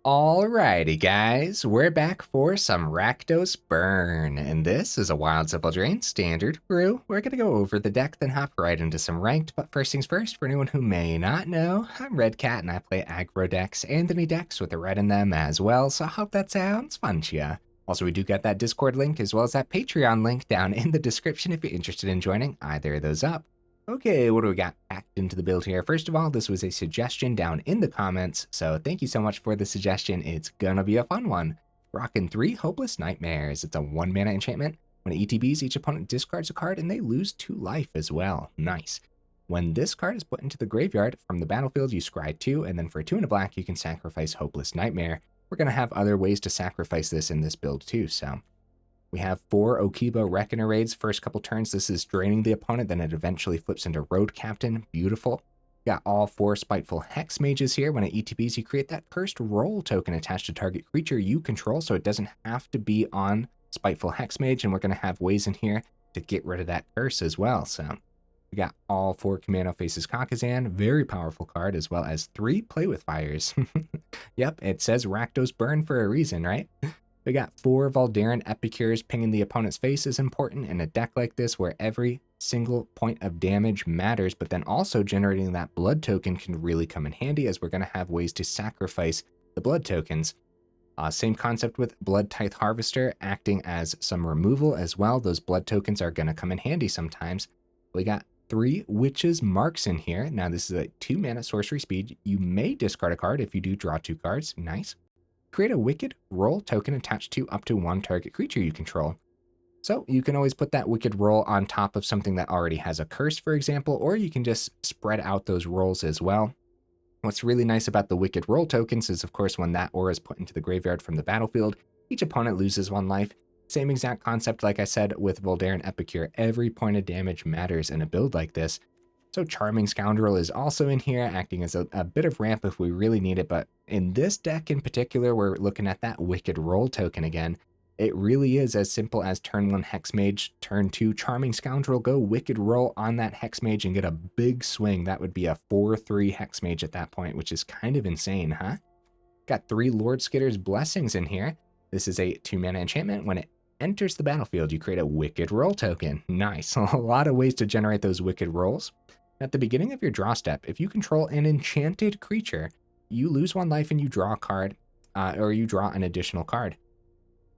Alrighty guys, we're back for some Rakdos Burn, and this is a Wild Eldraine Standard brew. We're going to go over the deck, then hop right into some ranked, but first things first, for anyone who may not know, I'm Red Cat and I play aggro decks and any decks with a red in them as well, so I hope that sounds fun to ya. Also, we do get that Discord link as well as that Patreon link down in the description if you're interested in joining either of those up. Okay, what do we got packed into the build here? First of all, this was a suggestion down in the comments, so thank you so much for the suggestion. It's gonna be a fun one. Rocking 3 Hopeless Nightmares. It's a 1-mana enchantment. When it ETBs, each opponent discards a card and they lose 2 life as well. Nice. When this card is put into the graveyard, from the battlefield you scry 2, and then for 2 and a black you can sacrifice Hopeless Nightmare. We're gonna have other ways to sacrifice this in this build too, so... We have 4 Okiba Reckoner Raids. First couple turns, this is draining the opponent, then it eventually flips into Road Captain. Beautiful. Got all 4 Spiteful Hexmages here. When it ETBs, you create that Cursed Roll token attached to target creature you control, so it doesn't have to be on Spiteful Hexmage, and we're going to have ways in here to get rid of that curse as well. So we got all 4 Kumano faces Kakkazan, very powerful card, as well as 3 Play With Fires. Yep, it says Rakdos Burn for a reason, right? We got 4 Voldaren Epicures. Pinging the opponent's face is important in a deck like this where every single point of damage matters, but then also generating that blood token can really come in handy, as we're going to have ways to sacrifice the blood tokens. Same concept with Bloodtithe Harvester, acting as some removal as well. Those blood tokens are going to come in handy sometimes. We got 3 Witch's Marks in here. Now this is a 2-mana sorcery speed. You may discard a card if you do draw 2 cards. Nice. Create a Wicked Roll token attached to up to 1 target creature you control. So you can always put that Wicked Roll on top of something that already has a curse, for example, or you can just spread out those rolls as well. What's really nice about the Wicked Roll tokens is, of course, when that aura is put into the graveyard from the battlefield, each opponent loses 1 life. Same exact concept, like I said, with Voldaren Epicure. Every point of damage matters in a build like this. So Charming Scoundrel is also in here, acting as a bit of ramp if we really need it, but in this deck in particular, we're looking at that Wicked Roll token again. It really is as simple as turn 1 Hexmage, turn 2 Charming Scoundrel, go Wicked Roll on that Hexmage and get a big swing. That would be a 4/3 Hexmage at that point, which is kind of insane, huh? Got 3 Lord Skitter's Blessings in here. This is a 2-mana enchantment. When it enters the battlefield, you create a Wicked Roll token. Nice. A lot of ways to generate those Wicked Rolls. At the beginning of your draw step, if you control an enchanted creature, you lose 1 life and you draw a card, or you draw an additional card.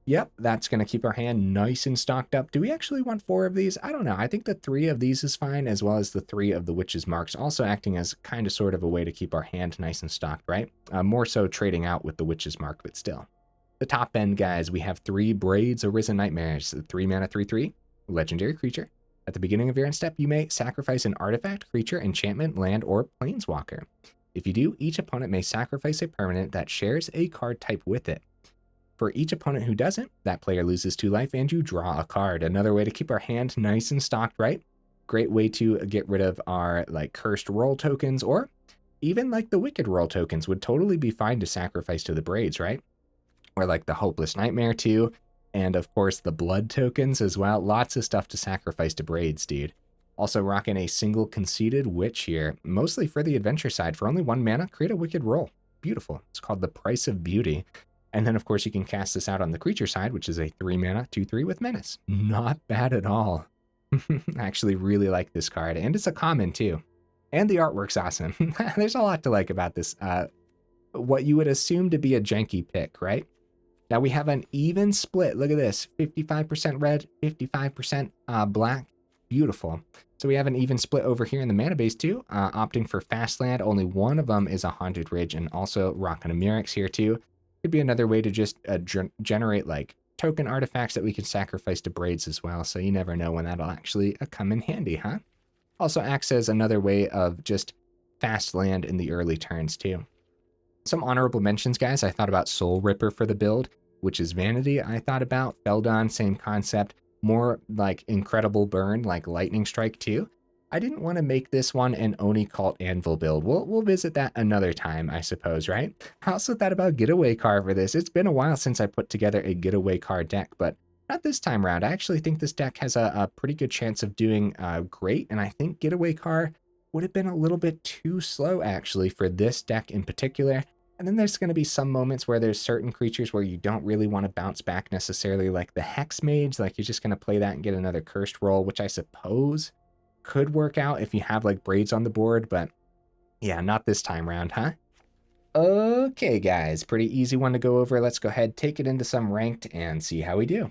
Yep, that's going to keep our hand nice and stocked up. Do we actually want 4 of these? I don't know. I think the 3 of these is fine, as well as the 3 of the Witch's Marks, also acting as kind of sort of a way to keep our hand nice and stocked, right? More so trading out with the Witch's Mark, but still. The top end, guys, we have 3 Braids Arisen Nightmares, 3-mana 3/3, legendary creature. At the beginning of your end step, you may sacrifice an artifact, creature, enchantment, land, or planeswalker. If you do, each opponent may sacrifice a permanent that shares a card type with it. For each opponent who doesn't, that player loses 2 life and you draw a card. Another way to keep our hand nice and stocked, right? Great way to get rid of our cursed roll tokens, or even the wicked roll tokens would totally be fine to sacrifice to the Braids, right? Or the Hopeless Nightmare too. And of course the blood tokens as well. Lots of stuff to sacrifice to Braids, dude. Also rocking a single Conceited Witch here, mostly for the adventure side. For only 1 mana, create a Wicked Roll. Beautiful. It's called the Price of Beauty. And then of course you can cast this out on the creature side, which is a 3-mana 2/3 with Menace. Not bad at all. I actually really like this card, and it's a common too. And the artwork's awesome. There's a lot to like about this. What you would assume to be a janky pick, right? Now we have an even split. Look at this, 55% red, 55% black. Beautiful. So we have an even split over here in the mana base too, opting for fast land. Only 1 of them is a Haunted Ridge, and also rocking a Mirrex here too. Could be another way to just generate token artifacts that we can sacrifice to Braids as well. So you never know when that'll actually come in handy, huh? Also acts as another way of just fast land in the early turns too. Some honorable mentions, guys. I thought about Soul Ripper for the build, which is Vanity. I thought about Feldon, same concept. More Incredible Burn, Lightning Strike too. I didn't want to make this one an Oni Cult Anvil build. We'll visit that another time, I suppose, right? I also thought about Getaway Card for this. It's been a while since I put together a Getaway Card deck, but not this time around. I actually think this deck has a pretty good chance of doing great, and I think Getaway Card would have been a little bit too slow, actually, for this deck in particular. And then there's going to be some moments where there's certain creatures where you don't really want to bounce back necessarily, like the Hexmage, like you're just going to play that and get another cursed roll, which I suppose could work out if you have like Braids on the board, but yeah, not this time round, huh? Okay, guys, pretty easy one to go over. Let's go ahead, take it into some ranked and see how we do.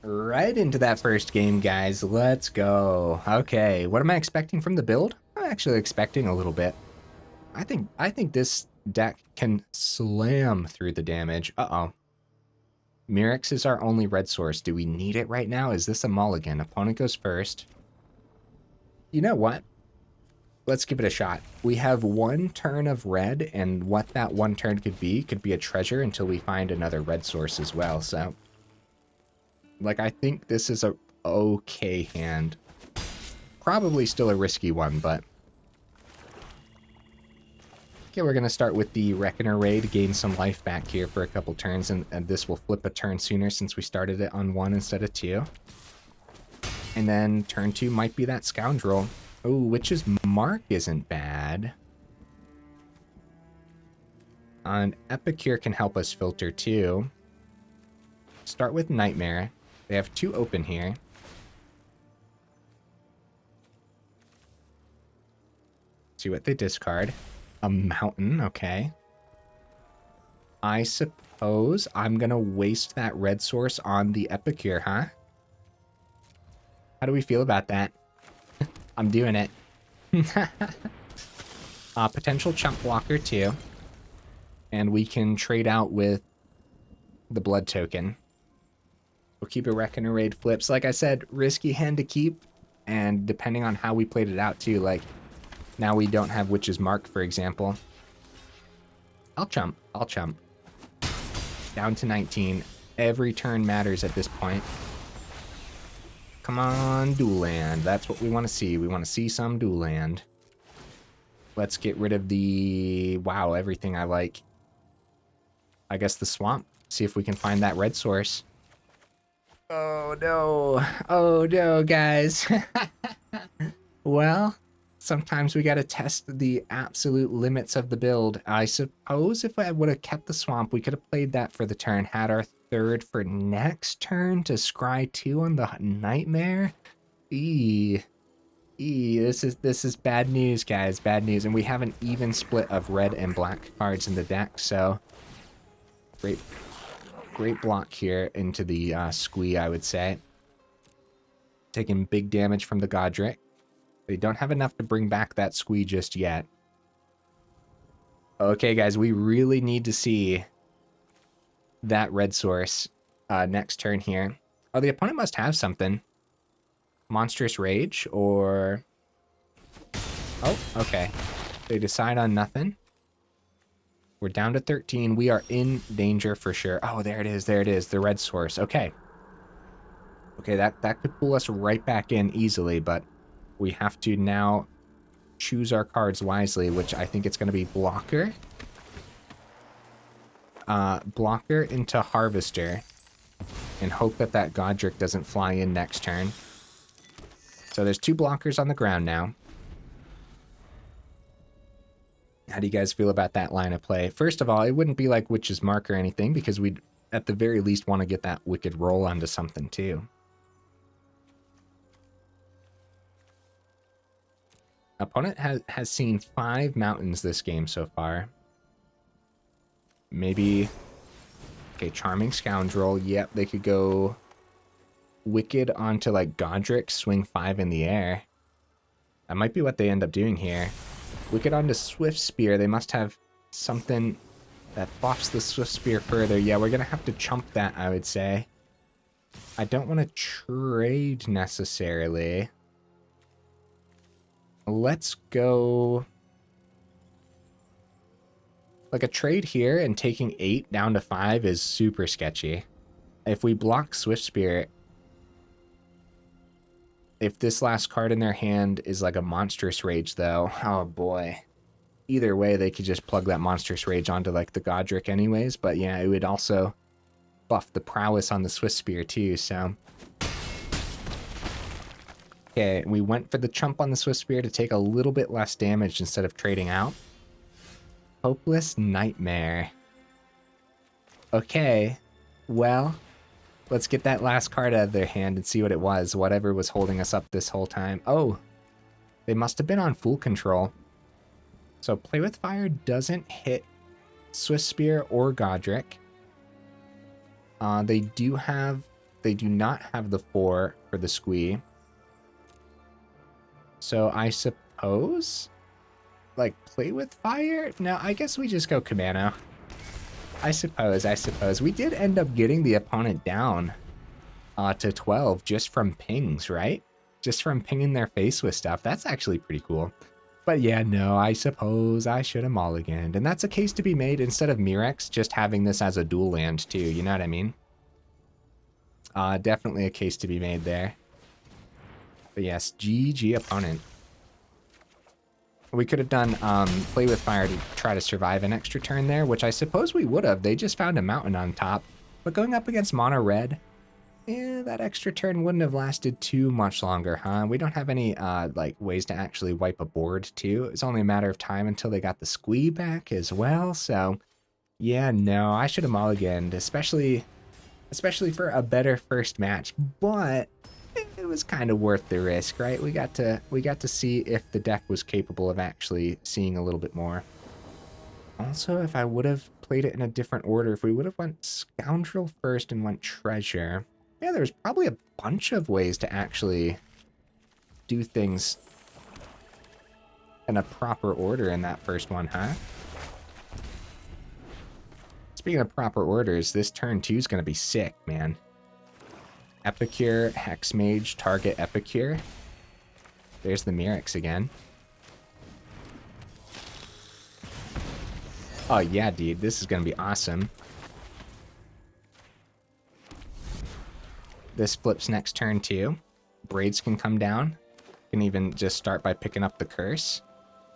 Right into that first game, guys. Let's go. Okay, what am I expecting from the build? I'm actually expecting a little bit. I think this deck can slam through the damage. Uh-oh. Mirrex is our only red source. Do we need it right now? Is this a mulligan? Opponent goes first. You know what? Let's give it a shot. We have one turn of red, and what that one turn could be a treasure until we find another red source as well, so... Like, I think this is a okay hand. Probably still a risky one, but... Okay, we're going to start with the Reckoner Raid, gain some life back here for a couple turns, and this will flip a turn sooner since we started it on 1 instead of 2. And then turn 2 might be that Scoundrel. Oh, Witch's Mark isn't bad. An Epicure can help us filter too. Start with Nightmare. They have 2 open here. See what they discard. A Mountain, okay. I suppose I'm gonna waste that red source on the Epicure, huh? How do we feel about that? I'm doing it. Potential chump blocker too. And we can trade out with the blood token. Okiba Reckoner Raid flips. Like I said, risky hand to keep. And depending on how we played it out too, like now we don't have Witch's Mark, for example. I'll chump. I'll chump. Down to 19. Every turn matters at this point. Come on, dual land. That's what we want to see. We want to see some dual land. Let's get rid of the... Wow, everything I like. I guess the swamp. See if we can find that red source. Oh no. Oh no, guys. Well, sometimes we gotta test the absolute limits of the build. I suppose if I would have kept the swamp, we could have played that for the turn, had our 3rd for next turn to scry 2 on the Nightmare. This is bad news, guys. Bad news. And we have an even split of red and black cards in the deck, so great block here into the squee, I would say. Taking big damage from the Godric. They don't have enough to bring back that squee just yet. Okay, guys, we really need to see that red source next turn here. Oh, the opponent must have something. Monstrous Rage, or... Oh, okay. They decide on nothing. We're down to 13. We are in danger for sure. Oh, there it is. There it is. The red source. Okay. Okay, that could pull us right back in easily, but we have to now choose our cards wisely, which I think it's going to be Blocker. Blocker into Harvester. And hope that that Godric doesn't fly in next turn. So there's 2 blockers on the ground now. How do you guys feel about that line of play? First of all, it wouldn't be like Witch's Mark or anything, because we'd at the very least want to get that Wicked roll onto something too. Opponent has seen 5 mountains this game so far. Maybe... Okay, Charming Scoundrel. Yep, they could go Wicked onto like Godric, swing 5 in the air. That might be what they end up doing here. Wicked onto Swift Spear. They must have something that buffs the Swift Spear further. Yeah, we're going to have to chump that, I would say. I don't want to trade necessarily. Let's go... Like a trade here and taking 8 down to 5 is super sketchy. If we block Swift Spear... If this last card in their hand is like a Monstrous Rage, though, oh boy. Either way, they could just plug that Monstrous Rage onto like the Godric anyways, but yeah, it would also buff the prowess on the Swift Spear too, so. Okay, we went for the chump on the Swift Spear to take a little bit less damage instead of trading out. Hopeless Nightmare. Okay, well, let's get that last card out of their hand and see what it was, whatever was holding us up this whole time. Oh, they must have been on full control. So Play with Fire doesn't hit Swift Spear or Godric. They do not have the 4 for the Squee. So I suppose, like, Play with Fire? No, I guess we just go Kumano. I suppose. We did end up getting the opponent down to 12 just from pings, right? Just from pinging their face with stuff. That's actually pretty cool. But yeah, no, I suppose I should have mulliganed. And that's a case to be made instead of Mirrex just having this as a dual land too, you know what I mean? Definitely a case to be made there. But yes, GG opponent. We could have done Play with Fire to try to survive an extra turn there, which I suppose we would have. They just found a mountain on top. But going up against mono red, yeah, that extra turn wouldn't have lasted too much longer, huh? We don't have any like ways to actually wipe a board too. It's only a matter of time until they got the Squee back as well. So yeah, no, I should have mulliganed, especially for a better first match. But it was kind of worth the risk, right? We got to see if the deck was capable of actually seeing a little bit more. Also, if I would have played it in a different order, if we would have went Scoundrel first and went Treasure, yeah, there's probably a bunch of ways to actually do things in a proper order in that first one, huh? Speaking of proper orders, this turn 2 is going to be sick, man. Epicure, Hexmage, target Epicure. There's the Mirrex again. Oh yeah, dude, this is gonna be awesome. This flips next turn too. Braids can come down. Can even just start by picking up the curse.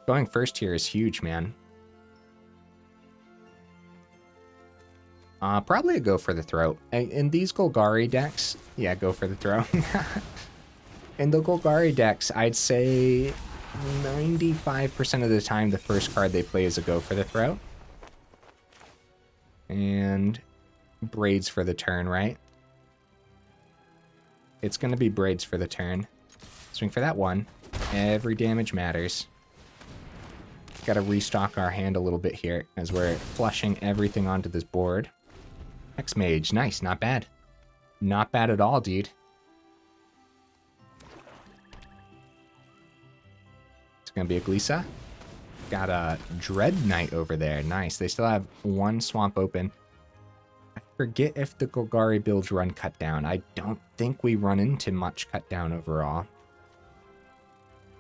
Going first here is huge, man. Probably a go for the throat. In these Golgari decks, yeah, go for the throat. In the Golgari decks, I'd say 95% of the time the first card they play is a go for the throat. And Braids for the turn, right? It's going to be Braids for the turn. Swing for that one. Every damage matters. Got to restock our hand a little bit here as we're flushing everything onto this board. Hexmage, nice, not bad. Not bad at all, dude. It's gonna be a Glisa. Got a Dread Knight over there, nice. They still have one swamp open. I forget if the Golgari builds run cut down. I don't think we run into much cut down overall.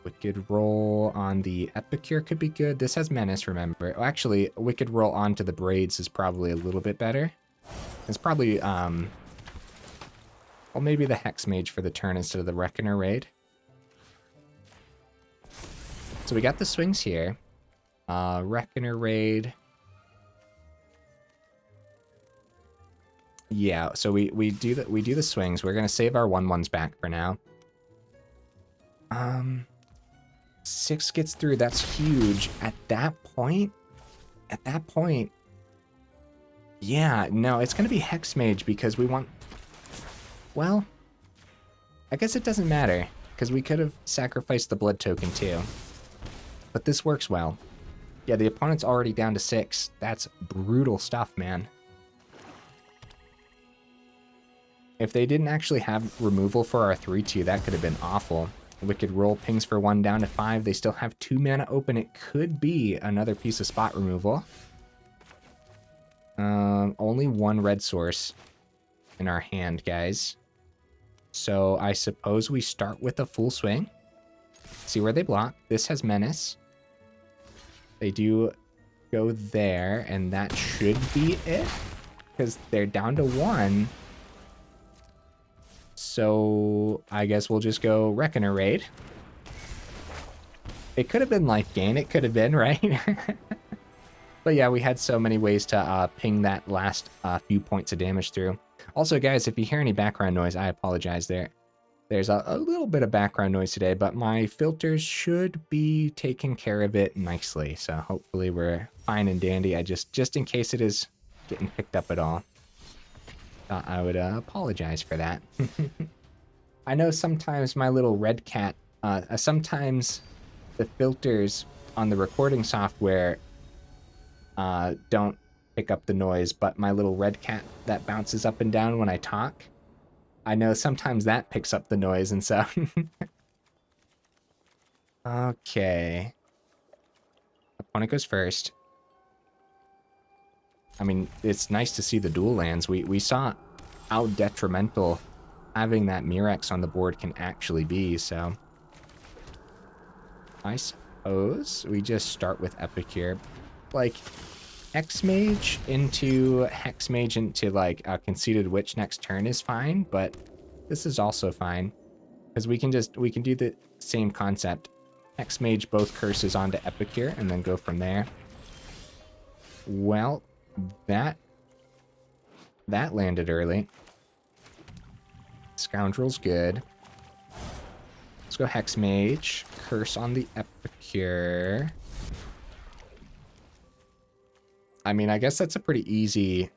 Wicked Roll on the Epicure could be good. This has Menace, remember. Oh, actually, Wicked Roll onto the Braids is probably a little bit better. It's probably, well, maybe the Hexmage for the turn instead of the Reckoner Raid. So we got the swings here. Reckoner Raid. Yeah, so we do the swings. We're gonna save our 1/1s back for now. 6 gets through, that's huge. At that point, yeah, no, it's going to be Hexmage because we want... Well, I guess it doesn't matter because we could have sacrificed the blood token too. But this works well. Yeah, the opponent's already down to 6. That's brutal stuff, man. If they didn't actually have removal for our 3-2, that could have been awful. Wicked Roll pings for 1 down to 5. They still have 2 mana open. It could be another piece of spot removal. Only 1 red source in our hand, guys. So I suppose we start with a full swing. See where they block. This has Menace. They do go there, and that should be it. Because they're down to 1. So I guess we'll just go Reckoner Raid. It could have been life gain. It could have been, right? But yeah, we had so many ways to ping that last few points of damage through. Also, guys, if you hear any background noise, I apologize there. There's a little bit of background noise today, but my filters should be taking care of it nicely. So hopefully we're fine and dandy. I just in case it is getting picked up at all, thought I would apologize for that. I know sometimes my little red cat, sometimes the filters on the recording software don't pick up the noise, but my little red cat that bounces up and down when I talk, I know sometimes that picks up the noise, and so... Okay. Opponent goes first. I mean, it's nice to see the dual lands. We saw how detrimental having that Mirrex on the board can actually be, so... I suppose we just start with Epicure. Like, Hexmage into like a Conceited Witch next turn is fine, but this is also fine because we can do the same concept. Hexmage both curses onto Epicure and then go from there. Well, that landed early. Scoundrel's good. Let's go Hexmage, curse on the Epicure. I mean, I guess that's a pretty easy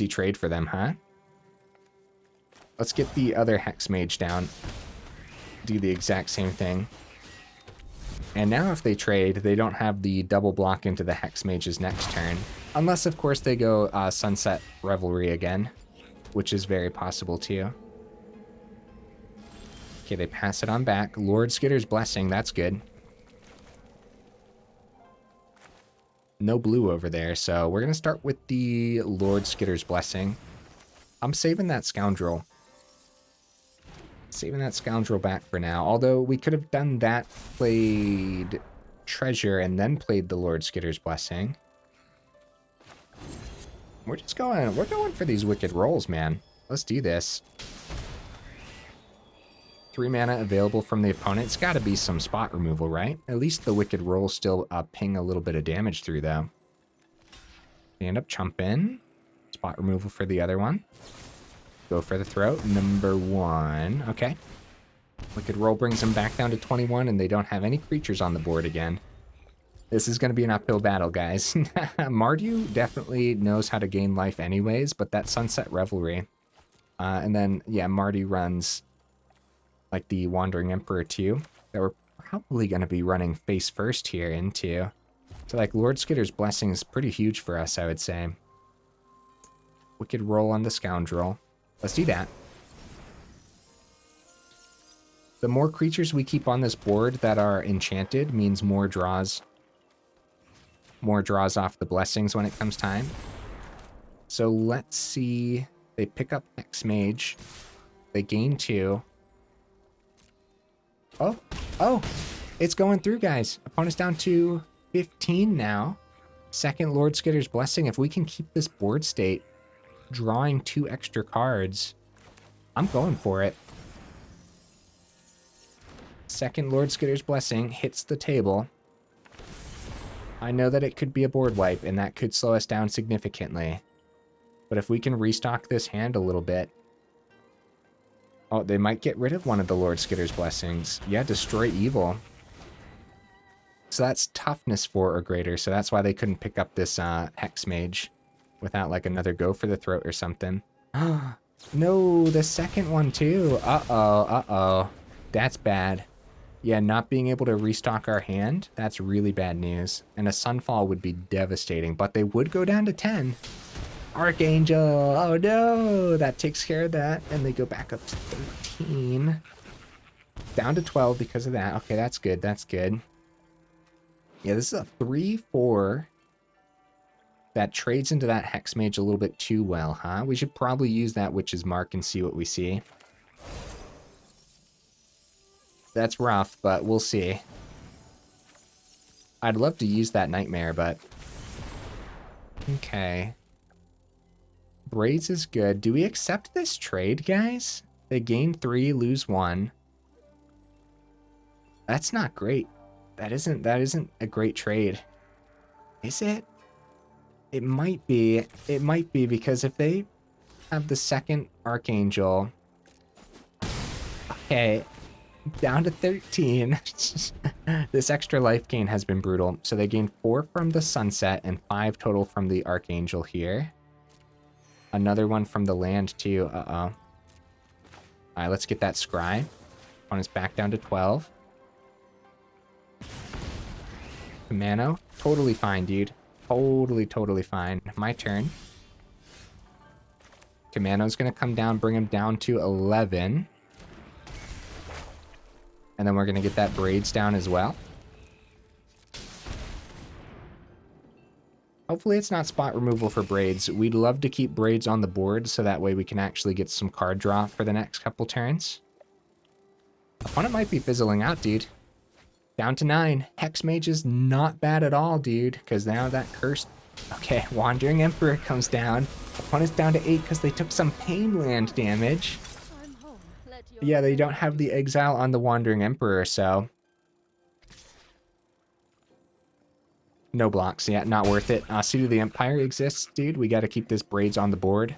trade for them, huh? Let's get the other Hexmage down. Do the exact same thing. And now if they trade, they don't have the double block into the Hexmage's next turn. Unless, of course, they go Sunset Revelry again, which is very possible too. Okay, they pass it on back. Lord Skitter's Blessing, that's good. No blue over there, so we're going to start with the Lord Skitter's Blessing. I'm saving that Scoundrel. Saving that Scoundrel back for now. Although we could have done that, played Treasure, and then played the Lord Skitter's Blessing. We're going for these wicked rolls, man. Let's do this. 3 mana available from the opponent. It's got to be some spot removal, right? At least the wicked rolls still ping a little bit of damage through, though. They end up chumping. Spot removal for the other one. Go for the throat. Number 1. Okay. Wicked roll brings them back down to 21, and they don't have any creatures on the board again. This is going to be an uphill battle, guys. Mardu definitely knows how to gain life anyways, but that Sunset Revelry. And then, yeah, Mardu runs... like the Wandering Emperor too, that we're probably going to be running face first here into. So like Lord Skitter's Blessing is pretty huge for us, I would say. Wicked roll on the Scoundrel. Let's do that. The more creatures we keep on this board that are enchanted means more draws. More draws off the blessings when it comes time. So let's see. They pick up Hexmage. They gain 2. Oh, it's going through, guys. Opponent's down to 15 now. Second Lord Skitter's Blessing. If we can keep this board state, drawing 2 extra cards, I'm going for it. Second Lord Skitter's Blessing hits the table. I know that it could be a board wipe, and that could slow us down significantly. But if we can restock this hand a little bit... Oh, they might get rid of one of the Lord Skitter's Blessings. Yeah, Destroy Evil. So that's toughness 4 or greater, so that's why they couldn't pick up this Hexmage without like another Go for the Throat or something. No, the second one too. Uh-oh. That's bad. Yeah, not being able to restock our hand, that's really bad news. And a Sunfall would be devastating, but they would go down to 10. Archangel, oh no, that takes care of that. And they go back up to 13. Down to 12 because of that. Okay, that's good, that's good. Yeah, this is a 3-4 that trades into that Hexmage a little bit too well, huh? We should probably use that Witch's Mark and see what we see. That's rough, but we'll see. I'd love to use that Nightmare, but... Okay. Braids is good. Do we accept this trade, guys? They gain 3, lose 1. That's not great. That isn't a great trade. Is it? It might be. It might be, because if they have the second Archangel. Okay, down to 13. This extra life gain has been brutal. So they gain 4 from the Sunset and 5 total from the Archangel here. Another one from the land too. Uh-oh. All right, let's get that Scry. On his back down to 12. Kumano, totally fine, dude. Totally fine. My turn. Kumano's gonna come down, bring him down to 11. And then we're gonna get that Braids down as well. Hopefully it's not spot removal for Braids. We'd love to keep Braids on the board so that way we can actually get some card draw for the next couple turns. Opponent might be fizzling out, dude. Down to 9. Hexmage is not bad at all, dude, because now that cursed... Okay, Wandering Emperor comes down. Opponent's down to 8 because they took some pain land damage. Yeah, they don't have the exile on the Wandering Emperor, so... No blocks, yeah, not worth it. Seat of the Empire exists, dude. We got to keep this Braids on the board.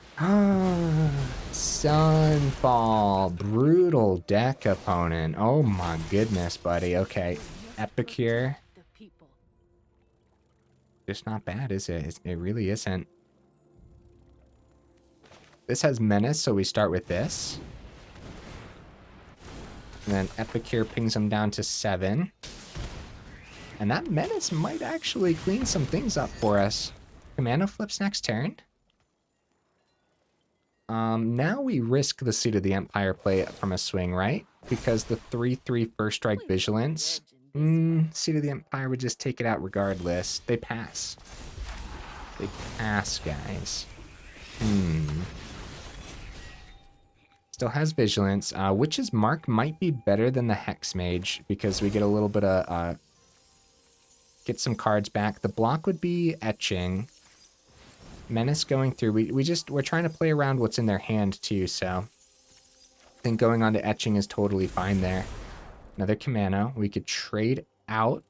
Sunfall. Brutal deck opponent. Oh my goodness, buddy. Okay, Epicure. Just not bad, is it? It really isn't. This has Menace, so we start with this. And then Epicure pings him down to 7. And that Menace might actually clean some things up for us. Kumano flips next turn. Now we risk the Seat of the Empire play from a swing, right? Because the 3/3 first strike Vigilance. Seat of the Empire would just take it out regardless. They pass. They pass, guys. Still has Vigilance. Witch's Mark might be better than the Hexmage because we get a little bit of... get some cards back. The block would be Etching. Menace going through. We're trying to play around what's in their hand too, so I think going on to Etching is totally fine there. Another Kumano. We could trade out.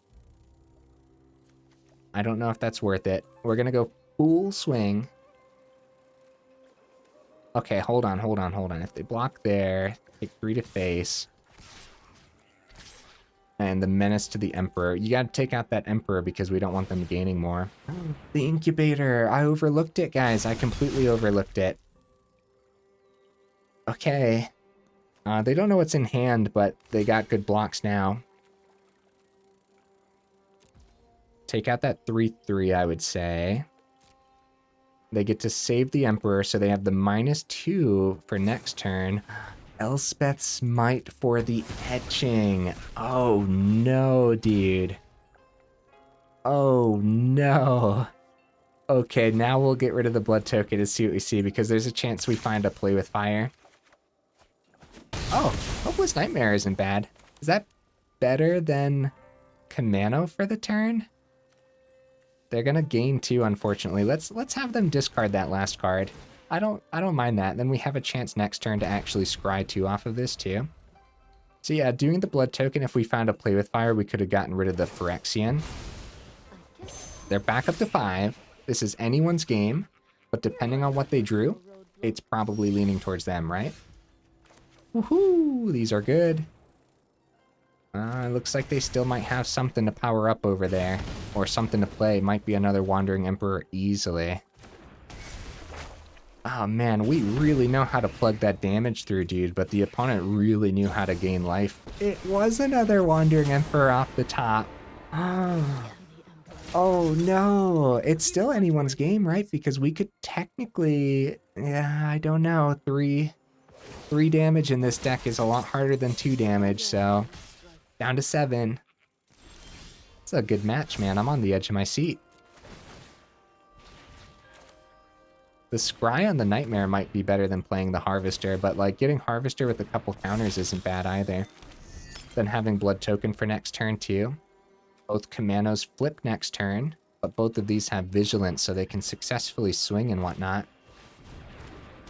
I don't know if that's worth it. We're gonna go full swing. Okay, hold on. If they block there, take 3 to face. And the Menace to the Emperor. You gotta take out that Emperor because we don't want them gaining more. The Incubator. I overlooked it, guys. I completely overlooked it. Okay. They don't know what's in hand, but they got good blocks now. Take out that 3/3, I would say. They get to save the Emperor, so they have the -2 for next turn. Elspeth's Smite for the Etching. Oh no, dude. Oh no. Okay, now we'll get rid of the blood token to see what we see, because there's a chance we find a play with fire. Oh, Hopeless Nightmare isn't bad. Is that better than Kumano for the turn? They're gonna gain 2, unfortunately. Let's have them discard that last card. I don't mind that. Then we have a chance next turn to actually scry 2 off of this too. So yeah, doing the blood token, if we found a play with fire, we could have gotten rid of the Phyrexian. They're back up to 5. This is anyone's game, but depending on what they drew, it's probably leaning towards them, right? Woohoo! These are good. It looks like they still might have something to power up over there, or something to play. Might be another Wandering Emperor easily. Oh man, we really know how to plug that damage through, dude, but the opponent really knew how to gain life. It was another Wandering Emperor off the top. Oh no, it's still anyone's game, right? Because we could technically, yeah, I don't know, 3 damage in this deck is a lot harder than 2 damage, so down to 7. It's a good match, man. I'm on the edge of my seat. The Scry on the Nightmare might be better than playing the Harvester, but like getting Harvester with a couple counters isn't bad either. Then having Blood Token for next turn too. Both Kumanos flip next turn, but both of these have Vigilance, so they can successfully swing and whatnot.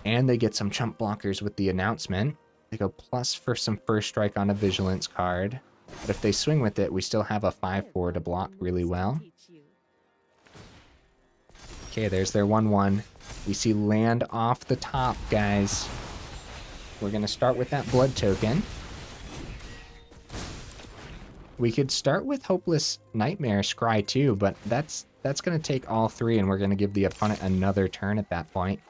And they get some chump blockers with the announcement. They go plus for some first strike on a Vigilance card. But if they swing with it, we still have a 5/4 to block really well. Okay, there's their 1/1. We see land off the top, guys. We're going to start with that blood token. We could start with Hopeless Nightmare Scry too, but that's going to take all three, and we're going to give the opponent another turn at that point.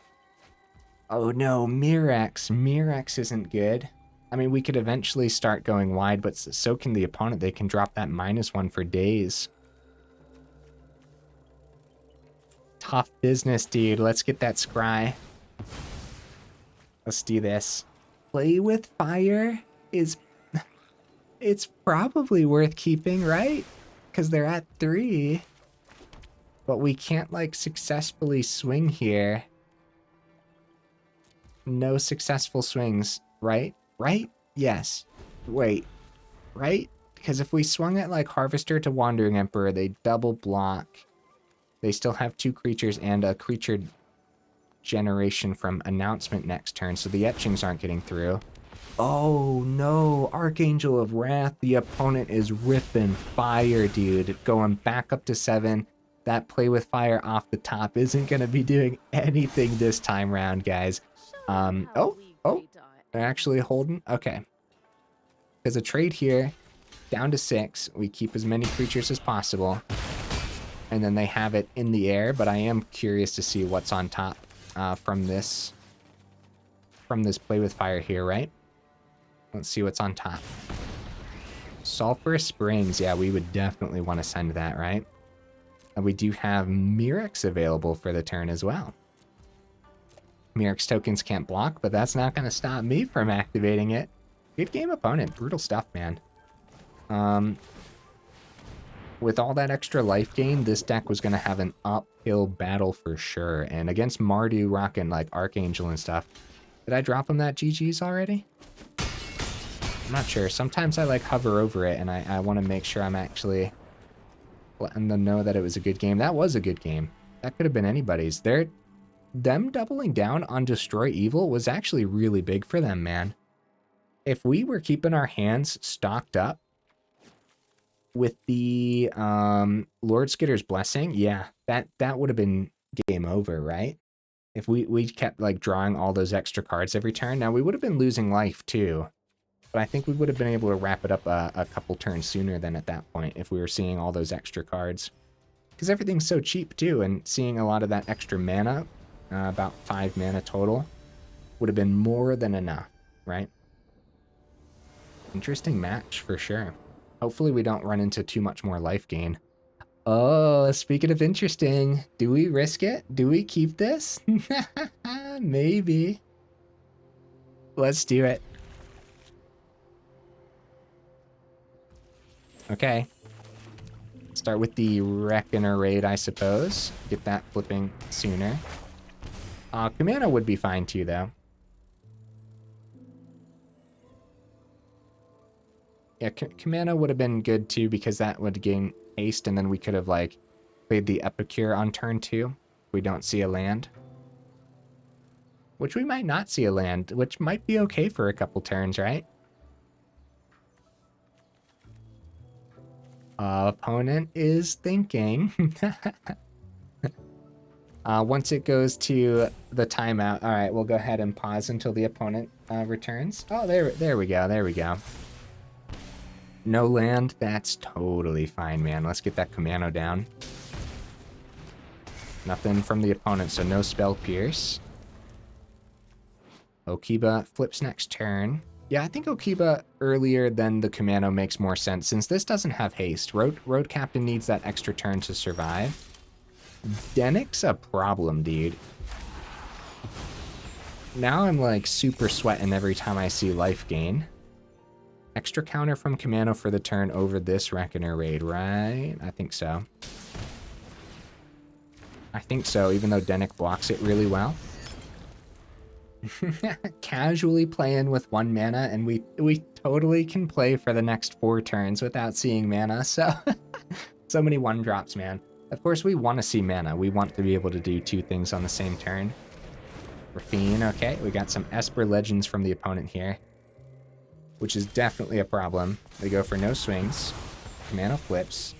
Oh no, Mirrex. Mirrex isn't good. I mean, we could eventually start going wide, but so can the opponent. They can drop that -1 for days. Tough business, dude. Let's get that scry. Let's do this. Play with fire is... It's probably worth keeping, right? Because they're at 3. But we can't, like, successfully swing here. No successful swings, right? Right? Yes. Wait. Right? Because if we swung it like Harvester to Wandering Emperor, they double block. They still have 2 creatures and a creature generation from Announcement next turn, so the etchings aren't getting through. Oh no, Archangel of Wrath. The opponent is ripping fire, dude. Going back up to 7. That play with fire off the top isn't going to be doing anything this time round, guys. Oh, they're actually holding. Okay. There's a trade here. Down to 6. We keep as many creatures as possible. And then they have it in the air, but I am curious to see what's on top from this play with fire here, right? Let's see what's on top. Sulfurous Springs. Yeah, we would definitely want to send that, right? And we do have Mirrex available for the turn as well. Mirrex tokens can't block, but that's not going to stop me from activating it. Good game, opponent. Brutal stuff, man. With all that extra life gain, this deck was going to have an uphill battle for sure. And against Mardu rocking like Archangel and stuff. Did I drop him that GG's already? I'm not sure. Sometimes I like hover over it and I want to make sure I'm actually letting them know that it was a good game. That was a good game. That could have been anybody's. Them doubling down on Destroy Evil was actually really big for them, man. If we were keeping our hands stocked up with the Lord Skitter's Blessing, yeah, that would have been game over, right? If we kept like drawing all those extra cards every turn. Now we would have been losing life too, but I think we would have been able to wrap it up a couple turns sooner than at that point if we were seeing all those extra cards. Because everything's so cheap too, and seeing a lot of that extra mana, about 5 mana total, would have been more than enough, right? Interesting match for sure. Hopefully we don't run into too much more life gain. Oh, speaking of interesting, do we risk it? Do we keep this? Maybe. Let's do it. Okay. Start with the Reckoner raid, I suppose. Get that flipping sooner. Kumano would be fine too, though. Yeah, Kumano would have been good too, because that would gain haste, and then we could have, like, played the Epicure on turn 2. We don't see a land. Which we might not see a land, which might be okay for a couple turns, right? Opponent is thinking. Once it goes to the timeout, all right, we'll go ahead and pause until the opponent returns. Oh, there we go, there we go. No land, that's totally fine, man. Let's get that Kumano down. Nothing from the opponent, so no Spell Pierce. Okiba flips next turn. Yeah, I think Okiba earlier than the Kumano makes more sense, since this doesn't have haste. Road Captain needs that extra turn to survive. Dennick's a problem, dude. Now I'm like super sweating every time I see life gain. Extra counter from Kumano for the turn over this Reckoner raid, right? I think so. I think so, even though Dennick blocks it really well. Casually playing with 1 mana, and we totally can play for the next 4 turns without seeing mana, so... so many 1-drops, man. Of course, we want to see mana. We want to be able to do 2 things on the same turn. Raffine, okay. We got some Esper Legends from the opponent here, which is definitely a problem. They go for no swings. Kumano flips.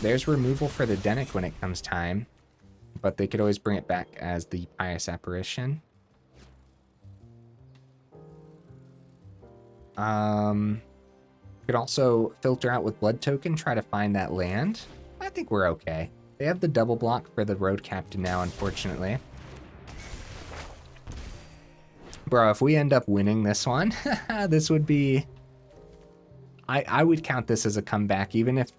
There's removal for the Dennick when it comes time. but they could always bring it back as the Pious Apparition. Could also filter out with Blood Token, try to find that land. I think we're okay. They have the double block for the Road Captain now, unfortunately. Bro, if we end up winning this one, this would be... I would count this as a comeback, even if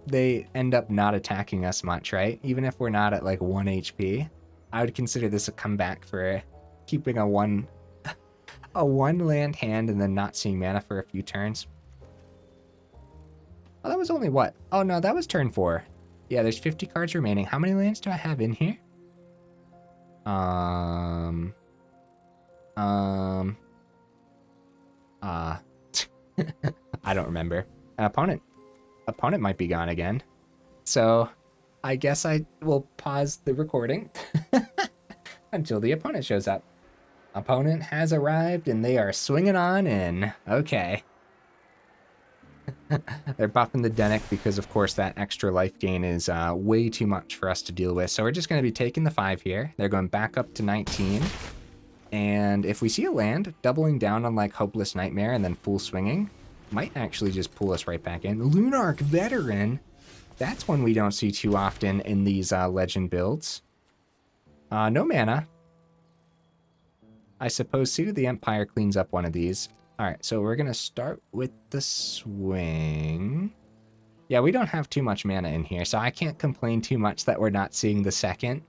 they end up not attacking us much, right? Even if we're not at like 1 HP, I would consider this a comeback for keeping a one land hand and then not seeing mana for a few turns. Oh, that was only what? Oh no, that was turn 4. Yeah, there's 50 cards remaining. How many lands do I have in here? I don't remember. An opponent might be gone again. So I guess I will pause the recording until the opponent shows up. Opponent has arrived and they are swinging on in. Okay. They're buffing the Denic because, of course, that extra life gain is way too much for us to deal with. So we're just going to be taking the 5 here. They're going back up to 19. And if we see a land, doubling down on like Hopeless Nightmare and then full swinging, might actually just pull us right back in. Lunarch Veteran, that's one we don't see too often in these legend builds. No mana. I suppose Seat of the Empire cleans up one of these. All right, so we're gonna start with the swing. Yeah, we don't have too much mana in here, so I can't complain too much that we're not seeing the second.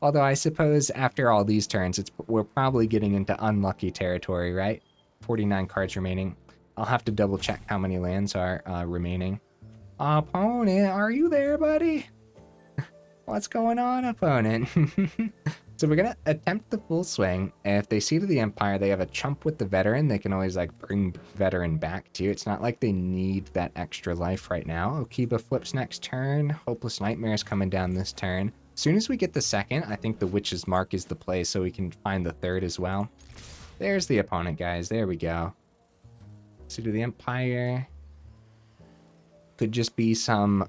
Although I suppose after all these turns, we're probably getting into unlucky territory, right? 49 cards remaining. I'll have to double check how many lands are remaining. Opponent, are you there, buddy? What's going on, opponent? So we're gonna attempt the full swing. And if they see to the Empire, they have a chump with the Veteran. They can always like bring Veteran back too. It's not like they need that extra life right now. Okiba flips next turn. Hopeless Nightmare is coming down this turn. As soon as we get the second, I think the Witch's Mark is the play so we can find the third as well. There's the opponent, guys. There we go. So to the Empire. Could just be some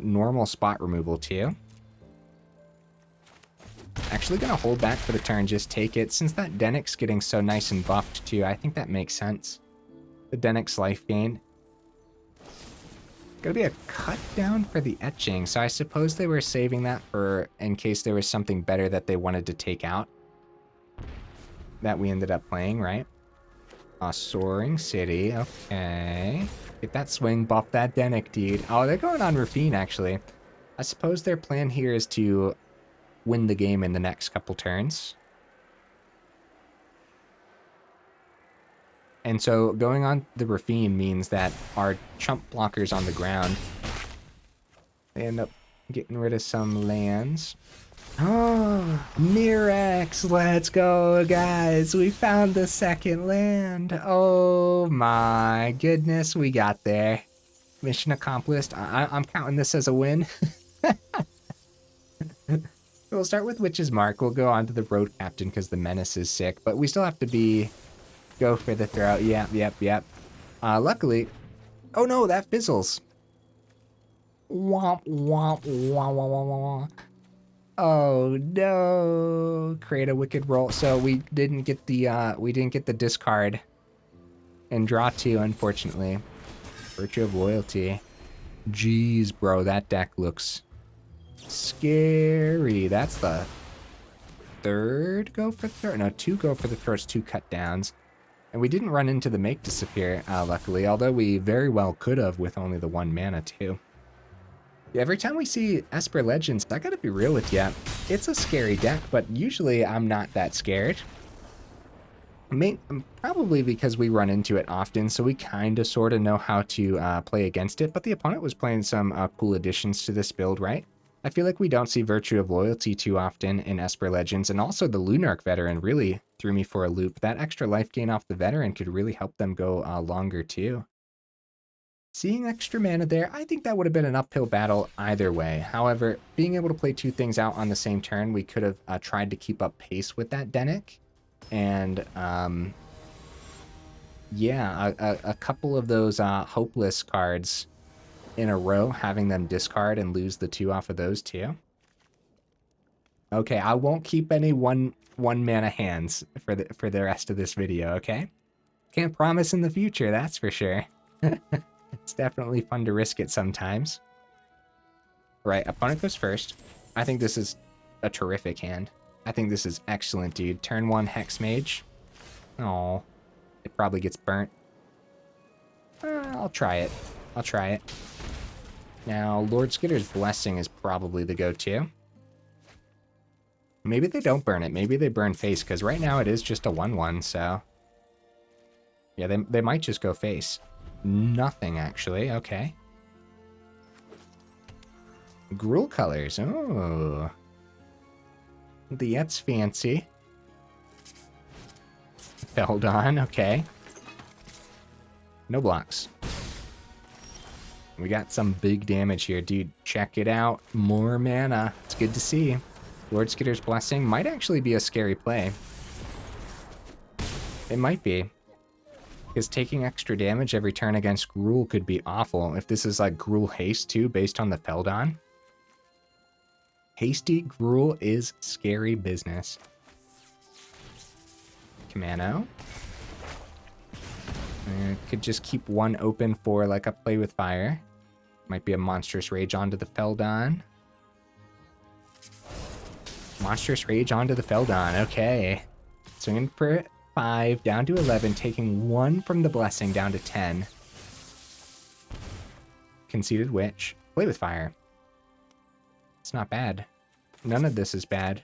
normal spot removal too. Actually gonna hold back for the turn, just take it. Since that Denic's getting so nice and buffed too, I think that makes sense. The Denic's life gain. Gonna be a cut down for the etching, so I suppose they were saving that for in case there was something better that they wanted to take out. That we ended up playing, right? Soaring City, okay. Get that swing, buff that Denic, dude. Oh, they're going on Rafine, actually. I suppose their plan here is to win the game in the next couple turns. And so going on the Rafine means that our chump blockers on the ground, they end up getting rid of some lands. Oh, Mirrex, let's go, guys. We found the second land. Oh my goodness, we got there. Mission accomplished. I'm counting this as a win. We'll start with Witch's Mark. We'll go on to the Road Captain because the Menace is sick, but we still have to go for the throw. Yep. Luckily, oh no, that fizzles. Womp, womp, womp, womp, womp. Oh no, create a wicked roll. So we didn't get the discard and draw 2, unfortunately. Virtue of Loyalty. Jeez, bro, that deck looks scary. That's the third go for the throw. No, 2 go for the first 2 cut downs. And we didn't run into the Make Disappear, luckily, although we very well could have with only the 1 mana too. Yeah, every time we see Esper Legends, I gotta be real with ya, it's a scary deck, but usually I'm not that scared. Probably because we run into it often, so we kinda sorta know how to play against it, but the opponent was playing some cool additions to this build, right? I feel like we don't see Virtue of Loyalty too often in Esper Legends, and also the Lunarch Veteran really threw me for a loop. That extra life gain off the Veteran could really help them go longer too. Seeing extra mana there, I think that would have been an uphill battle either way. However, being able to play 2 things out on the same turn, we could have tried to keep up pace with that Denic. And yeah, a couple of those hopeless cards in a row, having them discard and lose the 2 off of those too. Okay, I won't keep any one mana hands for the rest of this video, okay? Can't promise in the future, that's for sure. It's definitely fun to risk it sometimes. Right, opponent goes first. I think this is a terrific hand. I think this is excellent, dude. Turn 1 Hexmage. Oh, it probably gets burnt. I'll try it. I'll try it. Now, Lord Skitter's Blessing is probably the go-to. Maybe they don't burn it. Maybe they burn face, because right now it is just a 1/1, so... Yeah, they might just go face. Nothing, actually. Okay. Gruul colors. Oh. That's fancy. Feldon, okay. No blocks. We got some big damage here, dude. Check it out. More mana. It's good to see. Lord Skitter's Blessing might actually be a scary play. It might be. Because taking extra damage every turn against Gruul could be awful. If this is like Gruul Haste too, based on the Feldon. Hasty Gruul is scary business. Kumano. Could just keep one open for like a play with fire. Might be a Monstrous Rage onto the Feldon. Monstrous Rage onto the Feldon, okay. Swinging for 5, down to 11, taking 1 from the Blessing down to 10. Conceited Witch. Play with fire. It's not bad. None of this is bad.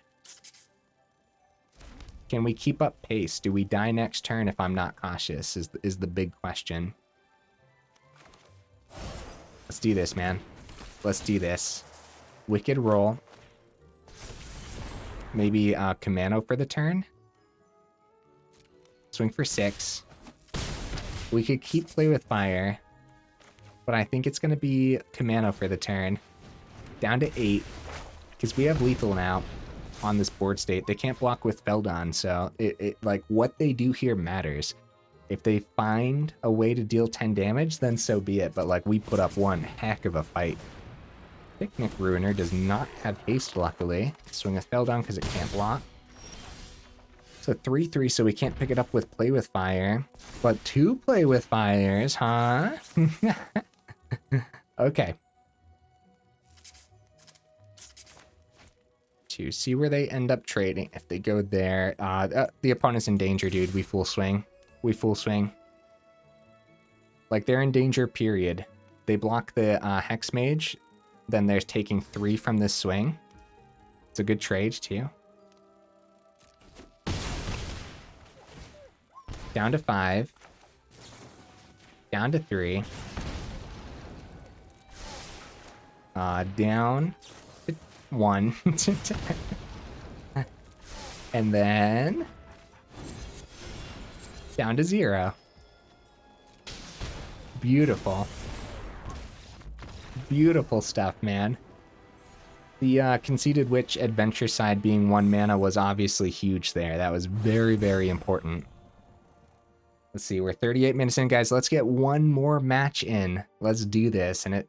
Can we keep up pace? Do we die next turn if I'm not cautious is the big question. Let's do this, man. Let's do this. Wicked roll. Maybe Kumano for the turn. Swing for 6. We could keep play with fire. But I think it's going to be Kumano for the turn. Down to 8. Because we have lethal now on this board state. They can't block with Feldon, so it like what they do here matters. If they find a way to deal 10 damage, then so be it. But like we put up one heck of a fight. Picnic Ruiner does not have haste, luckily. Swing a Feldon because it can't block. So 3/3, so we can't pick it up with Play with Fire. But 2 Play with Fires, huh? Okay. To see where they end up trading. If they go there, the opponent's in danger, dude. We full swing. We full swing. Like, they're in danger, period. They block the Hexmage, then they're taking 3 from this swing. It's a good trade, too. Down to 5. Down to 3. Down to 1. And then down to 0. Beautiful. Beautiful stuff, man. The Conceited Witch adventure side being 1 mana was obviously huge there. That was very, very important. Let's see, we're 38 minutes in, guys. Let's get one more match in. Let's do this. And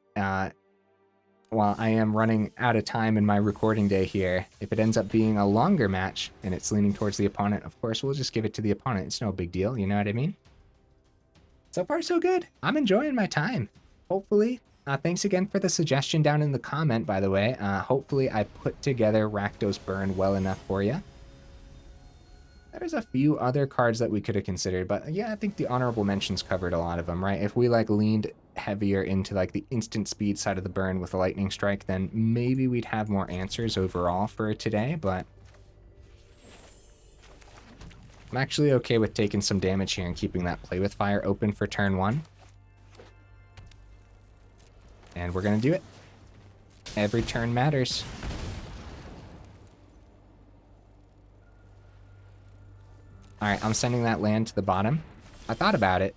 while I am running out of time in my recording day here, if it ends up being a longer match and it's leaning towards the opponent, of course, we'll just give it to the opponent. It's no big deal, you know what I mean? So far, so good. I'm enjoying my time. Hopefully, thanks again for the suggestion down in the comment, by the way. Hopefully, I put together Rakdos Burn well enough for you. There's a few other cards that we could have considered, but yeah, I think the honorable mentions covered a lot of them, right? If we like leaned heavier into like the instant speed side of the burn with a lightning strike, then maybe we'd have more answers overall for today, but I'm actually okay with taking some damage here and keeping that Play with Fire open for turn 1. And we're gonna do it. Every turn matters. Alright, I'm sending that land to the bottom. I thought about it,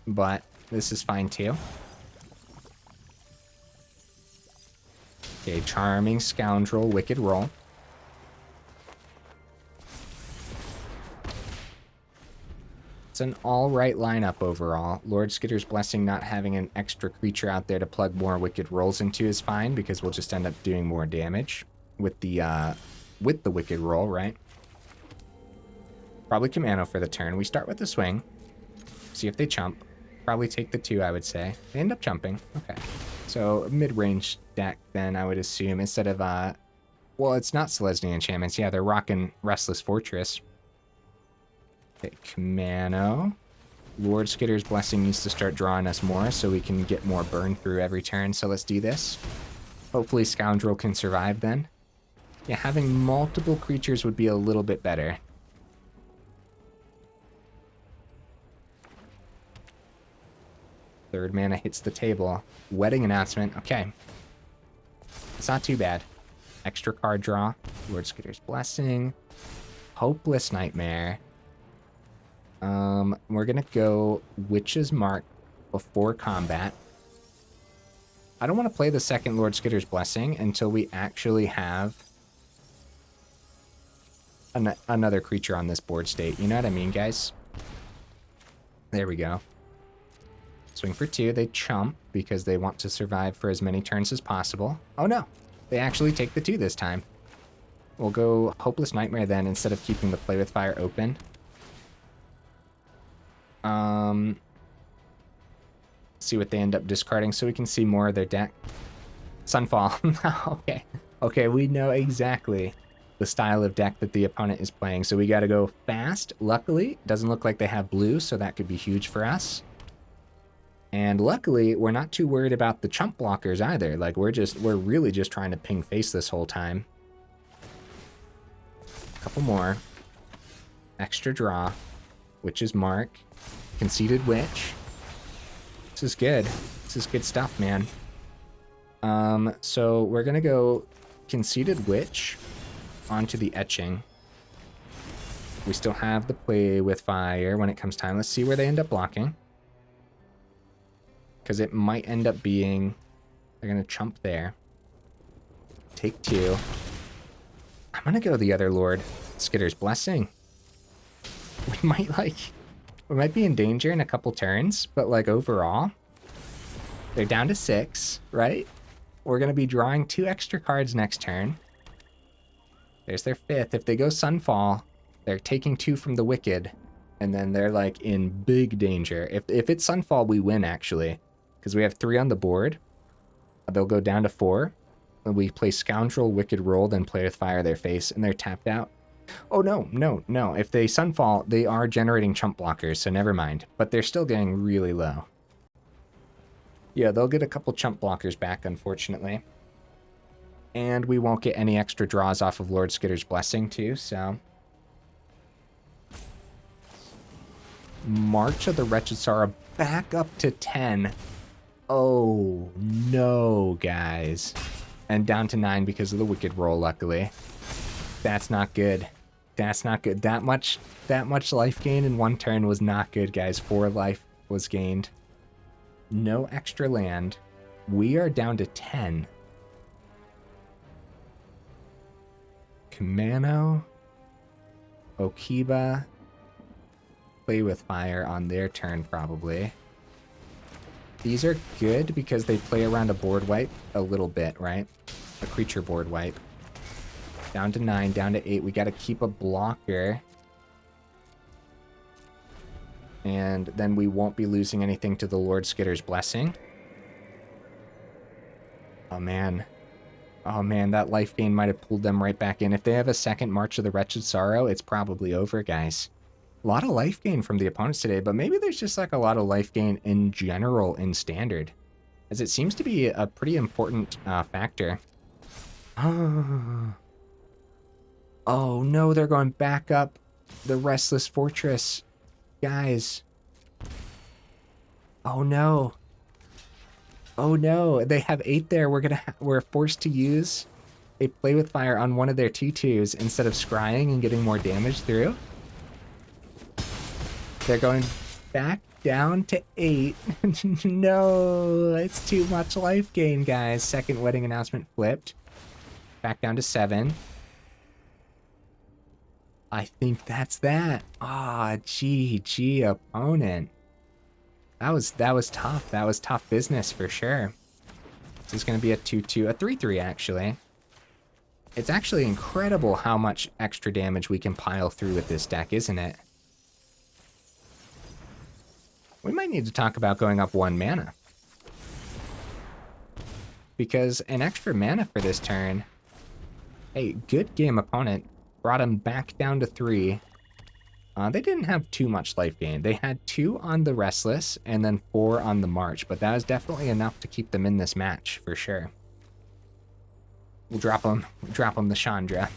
but this is fine too. Okay, Charming Scoundrel, Wicked Roll. It's an alright lineup overall. Lord Skitter's Blessing not having an extra creature out there to plug more Wicked Rolls into is fine, because we'll just end up doing more damage with the with the Wicked roll, right? Probably Kumano for the turn. We start with the swing. See if they chump. Probably take the 2, I would say. They end up chumping. Okay. So mid-range deck then, I would assume, instead of, well, it's not Selesnya enchantments. Yeah, they're rocking Restless Fortress. Okay, Kumano. Lord Skitter's Blessing needs to start drawing us more so we can get more burn through every turn. So let's do this. Hopefully Scoundrel can survive then. Yeah, having multiple creatures would be a little bit better. Third mana hits the table. Wedding announcement. Okay. It's not too bad. Extra card draw. Lord Skitter's Blessing. Hopeless Nightmare. We're gonna go Witch's Mark before combat. I don't want to play the second Lord Skitter's Blessing until we actually have another creature on this board state. You know what I mean, guys? There we go. Swing for 2. They chump because they want to survive for as many turns as possible. Oh no, they actually take the 2 this time. We'll go Hopeless Nightmare then instead of keeping the Play with Fire open. See what they end up discarding so we can see more of their deck. Sunfall. Okay. Okay, we know exactly the style of deck that the opponent is playing, so we gotta go fast. Luckily, doesn't look like they have blue, so that could be huge for us. And luckily, we're not too worried about the chump blockers either. Like, we're really just trying to ping face this whole time. A couple more. Extra draw. Witch's Mark. Conceited Witch. This is good. This is good stuff, man. So we're gonna go Conceited Witch onto the Etching. We still have the Play with Fire when it comes time. Let's see where they end up blocking. Because it might end up being... They're gonna chump there. Take 2. I'm gonna go the other Lord. Skitter's Blessing. We might be in danger in a couple turns, but like overall, they're down to 6, right? We're going to be drawing 2 extra cards next turn. There's their 5th. If they go Sunfall, they're taking 2 from the Wicked, and then they're like in big danger. If it's Sunfall, we win actually, because we have 3 on the board. They'll go down to 4. And we play Scoundrel, Wicked roll, then Play with Fire their face, and they're tapped out. Oh, no. If they Sunfall, they are generating chump blockers, so never mind. But they're still getting really low. Yeah, they'll get a couple chump blockers back, unfortunately. And we won't get any extra draws off of Lord Skitter's Blessing, too, so... March of the Wretched Sorrow back up to 10. Oh, no, guys. And down to 9 because of the Wicked roll, luckily. That's not good. That's not good. That much life gain in one turn was not good, guys. 4 life was gained. No extra land. We are down to 10. Kumano. Okiba. Play with Fire on their turn, probably. These are good because they play around a board wipe a little bit, right? A creature board wipe. Down to 9, down to 8. We got to keep a blocker. And then we won't be losing anything to the Lord Skitter's Blessing. Oh, man. Oh, man, that life gain might have pulled them right back in. If they have a second March of the Wretched Sorrow, it's probably over, guys. A lot of life gain from the opponents today, but maybe there's just like a lot of life gain in general in Standard, as it seems to be a pretty important factor. Oh no, they're going back up the Restless Fortress. Guys. Oh no. Oh no, they have 8 there. We're forced to use a Play with Fire on one of their 2/2s instead of scrying and getting more damage through. They're going back down to 8. No, it's too much life gain, guys. Second wedding announcement flipped. Back down to 7. I think that's that. Ah, GG, opponent. That was tough. That was tough business for sure. This is going to be a 2-2, a 3-3 actually. It's actually incredible how much extra damage we can pile through with this deck, isn't it? We might need to talk about going up 1 mana. Because an extra mana for this turn, hey, good game opponent, brought him back down to 3. They didn't have too much life gain. They had 2 on the Restless and then 4 on the March, but that was definitely enough to keep them in this match, for sure. We'll drop them the Chandra.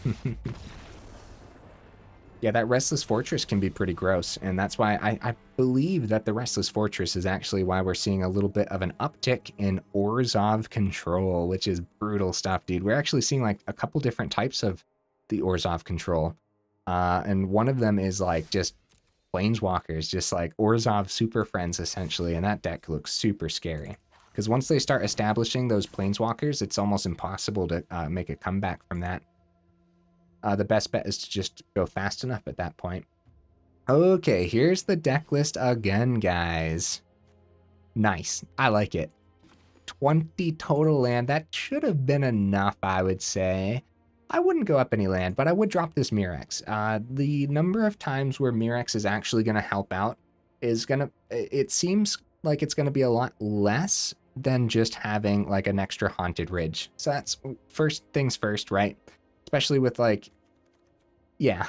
Yeah, that Restless Fortress can be pretty gross, and that's why I believe that the Restless Fortress is actually why we're seeing a little bit of an uptick in Orzhov control, which is brutal stuff, dude. We're actually seeing like a couple different types of the Orzhov control, and one of them is like just Planeswalkers, just like Orzhov Super Friends, essentially, and that deck looks super scary. Because once they start establishing those Planeswalkers, it's almost impossible to make a comeback from that. The best bet is to just go fast enough at that point. Okay, here's the deck list again, guys. Nice. I like it. 20 total land. That should have been enough, I would say. I wouldn't go up any land, but I would drop this Mirrex. The number of times where Mirrex is actually going to help out is going to... It seems like it's going to be a lot less than just having like an extra Haunted Ridge. So that's first things first, right? Especially with like, yeah,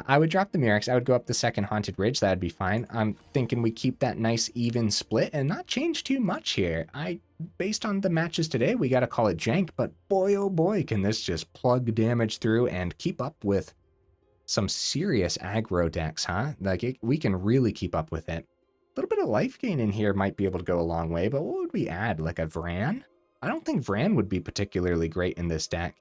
I would drop the Mirrex. I would go up the second Haunted Ridge. That'd be fine. I'm thinking we keep that nice even split and not change too much here. Based on the matches today, we got to call it jank, but boy, oh boy, can this just plug damage through and keep up with some serious aggro decks, huh? Like we can really keep up with it. A little bit of life gain in here might be able to go a long way, but what would we add? Like a Vran? I don't think Vran would be particularly great in this deck.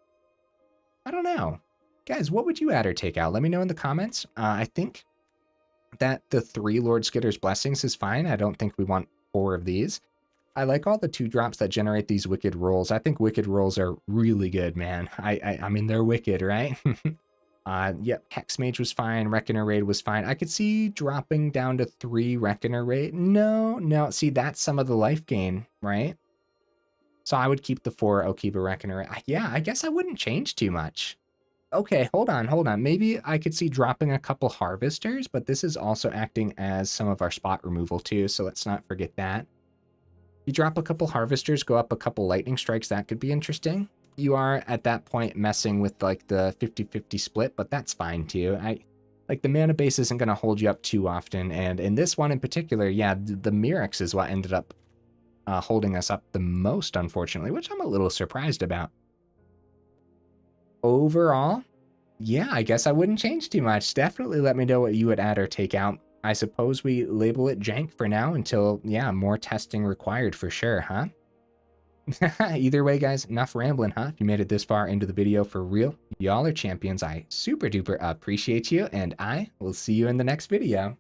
I don't know. Guys, what would you add or take out? Let me know in the comments. I think that the 3 Lord Skitter's Blessings is fine. I don't think we want 4 of these. I like all the 2-drops that generate these Wicked Rolls. I think Wicked Rolls are really good, man. I mean, they're wicked, right? Yep, Hexmage was fine. Reckoner Raid was fine. I could see dropping down to 3 Reckoner Raid. No. See, that's some of the life gain, right? So I would keep the 4 Okiba Reckoner. Yeah, I guess I wouldn't change too much. Okay, hold on. Maybe I could see dropping a couple Harvesters, but this is also acting as some of our spot removal too, so let's not forget that. You drop a couple Harvesters, go up a couple Lightning Strikes, that could be interesting. You are, at that point, messing with like the 50-50 split, but that's fine too. Like the mana base isn't going to hold you up too often, and in this one in particular, yeah, the Mirrex is what ended up holding us up the most, unfortunately, which I'm a little surprised about. Overall, yeah, I guess I wouldn't change too much. Definitely let me know what you would add or take out. I suppose we label it jank for now until, yeah, more testing required for sure, huh? Either way, guys, enough rambling, huh? If you made it this far into the video for real, y'all are champions. I super duper appreciate you, and I will see you in the next video.